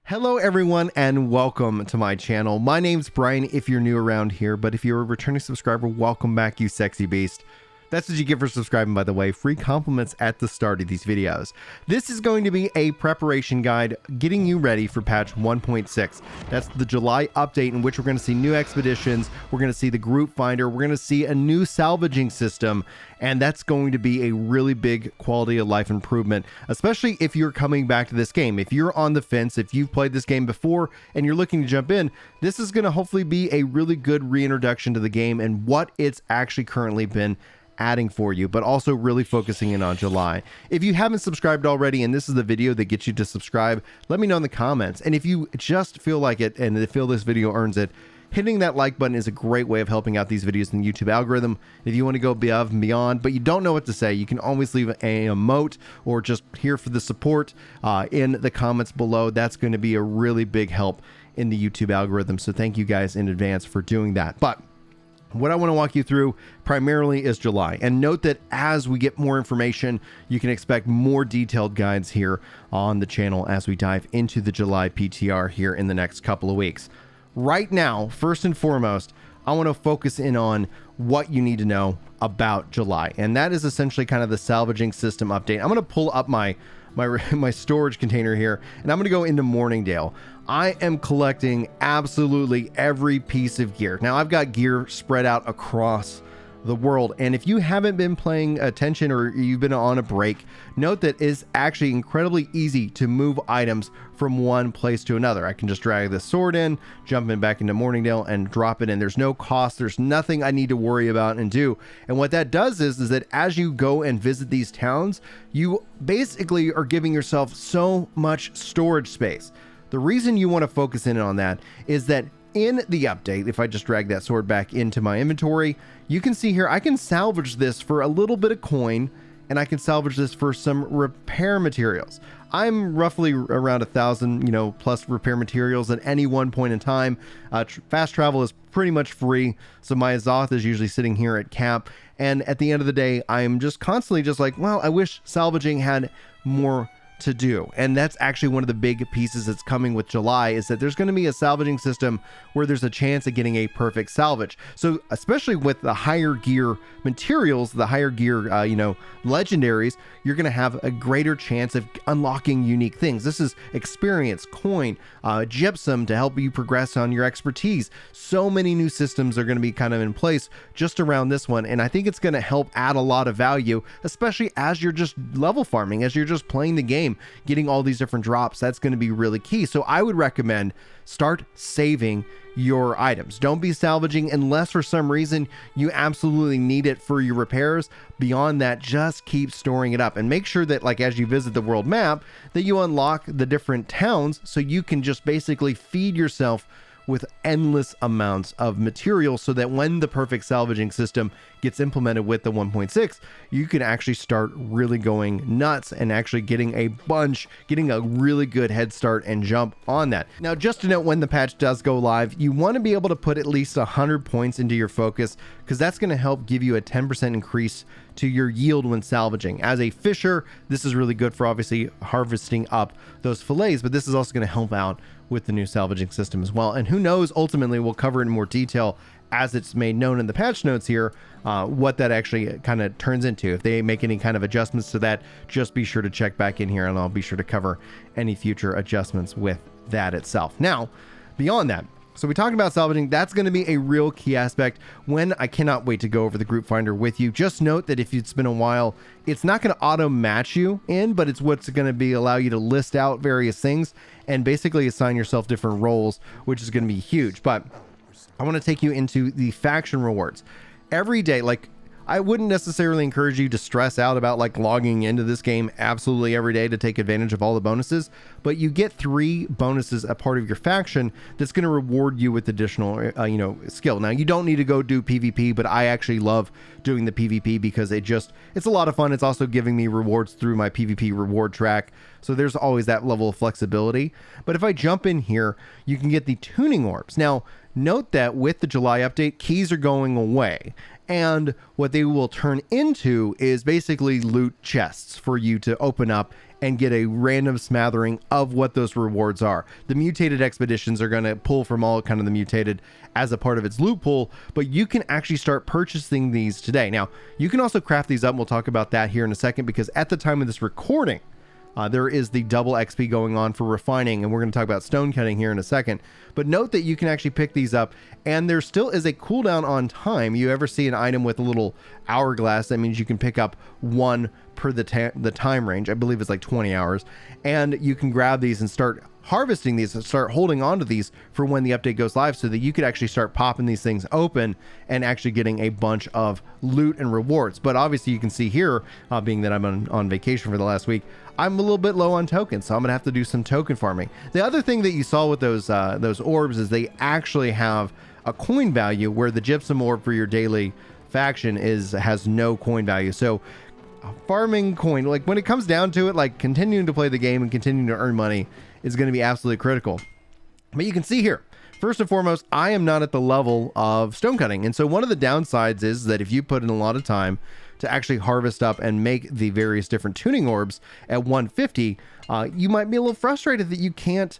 Hello everyone and welcome to my channel. My name's Brian if you're new around here, but if you're a returning subscriber, welcome back, you sexy beast. That's what you get for subscribing, by the way. Free compliments at the start of these videos. This is going to be a preparation guide getting you ready for patch 1.6. That's the July update in which we're going to see new expeditions, we're going to see the group finder, we're going to see a new salvaging system, and that's going to be a really big quality of life improvement, especially if you're coming back to this game. If you're on the fence, if you've played this game before and you're looking to jump in, this is going to hopefully be a really good reintroduction to the game and what it's actually currently been adding for you, but also really focusing in on July. If you haven't subscribed already and this is the video that gets you to subscribe, let me know in the comments. And if you just feel like it and feel this video earns it, hitting that like button is a great way of helping out these videos in the YouTube algorithm. If you want to go above and beyond, but you don't know what to say, you can always leave an emote or just here for the support in the comments below. That's going to be a really big help in the YouTube algorithm. So thank you guys in advance for doing that. But what I want to walk you through primarily is July. And note that as we get more information, you can expect more detailed guides here on the channel as we dive into the July PTR here in the next couple of weeks. Right now, first and foremost, I want to focus in on what you need to know about July. And that is essentially kind of the salvaging system update. I'm going to pull up my storage container here, and I'm going to go into Morningdale. I am collecting absolutely every piece of gear. Now, I've got gear spread out across the world, and if you haven't been paying attention or you've been on a break, note that it's actually incredibly easy to move items from one place to another. I can just drag this sword in, jump in back into Morningdale, and drop it in. There's no cost. There's nothing I need to worry about and do. And what that does is that as you go and visit these towns, you basically are giving yourself so much storage space. The reason you want to focus in on that is that in the update, if I just drag that sword back into my inventory, you can see here I can salvage this for a little bit of coin, and I can salvage this for some repair materials. I'm roughly around 1,000, plus repair materials at any one point in time. Fast travel is pretty much free, so my Azoth is usually sitting here at cap. And at the end of the day, I'm just constantly just like, well, I wish salvaging had more to do. And that's actually one of the big pieces that's coming with July, is that there's going to be a salvaging system where there's a chance of getting a perfect salvage. So especially with the higher gear materials, the higher gear legendaries, you're going to have a greater chance of unlocking unique things. This is experience, coin, gypsum to help you progress on your expertise. So many new systems are going to be kind of in place just around this one, and I think it's going to help add a lot of value, especially as you're just level farming, as you're just playing the game, getting all these different drops. That's going to be really key. So I would recommend start saving your items. Don't be salvaging unless for some reason you absolutely need it for your repairs. Beyond that, just keep storing it up and make sure that, like, as you visit the world map, that you unlock the different towns so you can just basically feed yourself with endless amounts of material, so that when the perfect salvaging system gets implemented with the 1.6, you can actually start really going nuts and actually getting a really good head start and jump on that. Now, just to note, when the patch does go live, you want to be able to put at least 100 points into your focus, because that's going to help give you a 10% increase to your yield when salvaging. As a fisher, this is really good for obviously harvesting up those fillets, but this is also going to help out with the new salvaging system as well. And who knows, ultimately we'll cover in more detail as it's made known in the patch notes here, what that actually kind of turns into. If they make any kind of adjustments to that, just be sure to check back in here, and I'll be sure to cover any future adjustments with that itself. Now, beyond that, so we talked about salvaging. That's going to be a real key aspect when I cannot wait to go over the group finder with you. Just note that if it's been a while, it's not going to auto match you in, but it's what's going to be allow you to list out various things and basically assign yourself different roles, which is going to be huge. But I want to take you into the faction rewards. Every day, like, I wouldn't necessarily encourage you to stress out about like logging into this game absolutely every day to take advantage of all the bonuses, but you get 3 bonuses a part of your faction that's going to reward you with additional skill. Now, you don't need to go do PvP, but I actually love doing the PvP because it's a lot of fun. It's also giving me rewards through my PvP reward track, so there's always that level of flexibility. But if I jump in here, you can get the tuning orbs. Now, note that with the July update, keys are going away. And what they will turn into is basically loot chests for you to open up and get a random smattering of what those rewards are. The mutated expeditions are going to pull from all kind of the mutated as a part of its loot pool, but you can actually start purchasing these today. Now, you can also craft these up. And we'll talk about that here in a second, because at the time of this recording, there is the double XP going on for refining, and we're going to talk about Stonecutting here in a second. But note that you can actually pick these up, and there still is a cooldown on time. You ever see an item with a little hourglass, that means you can pick up one per the time range. I believe it's like 20 hours. And you can grab these and start harvesting these and start holding on to these for when the update goes live, so that you could actually start popping these things open and actually getting a bunch of loot and rewards. But obviously you can see here, being that I'm on vacation for the last week, I'm a little bit low on tokens, so I'm gonna have to do some token farming. The other thing that you saw with those orbs is they actually have a coin value, where the gypsum orb for your daily faction has no coin value. So farming coin, like when it comes down to it, like continuing to play the game and continuing to earn money is going to be absolutely critical. But you can see here, first and foremost, I am not at the level of Stonecutting. And so one of the downsides is that if you put in a lot of time to actually harvest up and make the various different tuning orbs at 150, you might be a little frustrated that you can't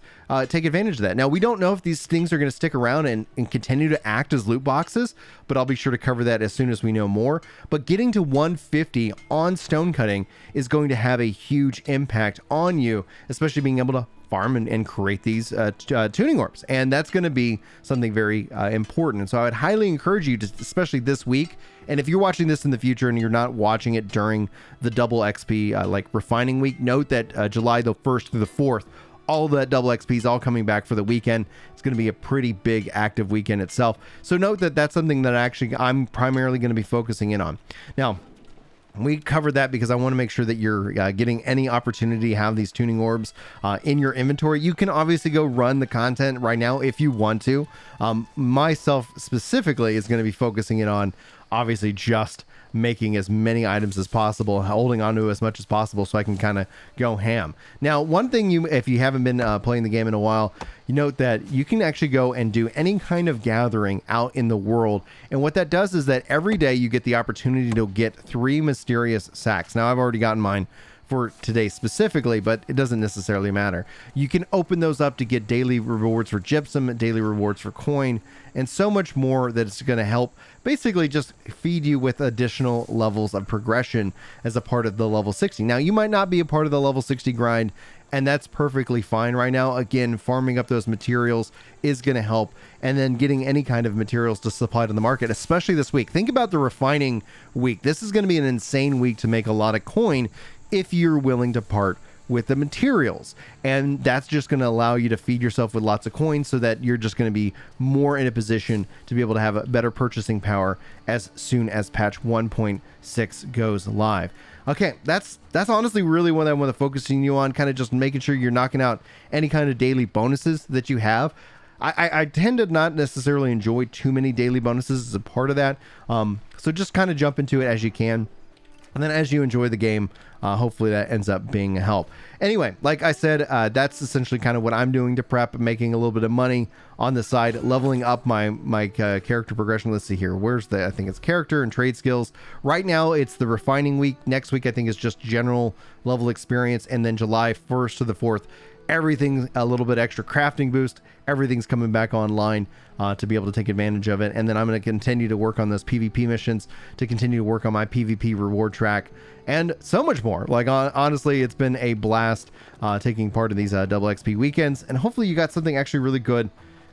take advantage of that. Now, we don't know if these things are going to stick around and continue to act as loot boxes, but I'll be sure to cover that as soon as we know more. But getting to 150 on Stonecutting is going to have a huge impact on you, especially being able to farm and create these tuning orbs. And that's going to be something very important. And so I would highly encourage you to, especially this week, and if you're watching this in the future and you're not watching it during the double XP like refining week, note that July the 1st through the 4th, all that double XP is all coming back for the weekend. It's going to be a pretty big active weekend itself. So note that that's something that I'm primarily going to be focusing in on. Now, we covered that because I want to make sure that you're getting any opportunity to have these tuning orbs in your inventory. You can obviously go run the content right now if you want to. Myself specifically is going to be focusing in on obviously just making as many items as possible, holding on to as much as possible, so I can kind of go ham. Now, one thing, if you haven't been playing the game in a while, you note that you can actually go and do any kind of gathering out in the world. And what that does is that every day you get the opportunity to get 3 mysterious sacks. Now, I've already gotten mine for today specifically, but it doesn't necessarily matter. You can open those up to get daily rewards for gypsum, daily rewards for coin, and so much more that it's going to help basically just feed you with additional levels of progression as a part of the level 60. Now, you might not be a part of the level 60 grind, and that's perfectly fine right now. Again, farming up those materials is going to help, and then getting any kind of materials to supply to the market, especially this week. Think about the refining week. This is going to be an insane week to make a lot of coin if you're willing to part with the materials, and that's just going to allow you to feed yourself with lots of coins, so that you're just going to be more in a position to be able to have a better purchasing power as soon as patch 1.6 goes live. Okay, that's honestly really what I want to focus you on, kind of just making sure you're knocking out any kind of daily bonuses that you have. I tend to not necessarily enjoy too many daily bonuses as a part of that, so just kind of jump into it as you can. And then as you enjoy the game, hopefully that ends up being a help. Anyway, like I said, that's essentially kind of what I'm doing to prep, making a little bit of money on the side, leveling up my character progression. Let's see here. I think it's character and trade skills. Right now, it's the refining week. Next week, I think is just general level experience. And then July 1st to the 4th, everything's a little bit extra crafting boost. Everything's coming back online to be able to take advantage of it. And then I'm going to continue to work on those PvP missions, to continue to work on my PvP reward track, and so much more. Like, honestly, it's been a blast taking part in these double XP weekends. And hopefully you got something actually really good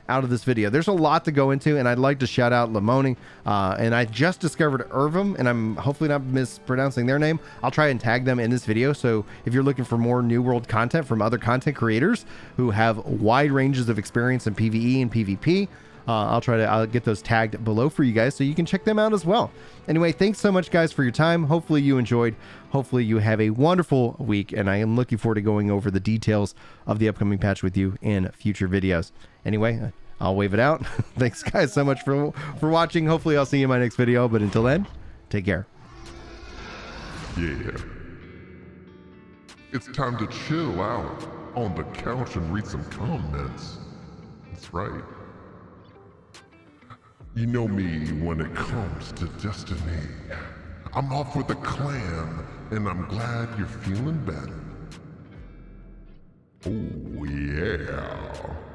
out of this video. There's a lot to go into, and I'd like to shout out Lamoni, and I just discovered Irvum, and I'm hopefully not mispronouncing their name. I'll try and tag them in this video, so if you're looking for more New World content from other content creators who have wide ranges of experience in PvE and PvP, I'll get those tagged below for you guys so you can check them out as well. Anyway, thanks so much, guys, for your time. Hopefully you enjoyed. Hopefully you have a wonderful week, and I am looking forward to going over the details of the upcoming patch with you in future videos. Anyway, I'll wave it out. Thanks, guys, so much for watching. Hopefully I'll see you in my next video, but until then, take care. Yeah. It's time to chill out on the couch and read some comments. That's right. You know me when it comes to destiny. I'm off with a clan, and I'm glad you're feeling better. Oh yeah.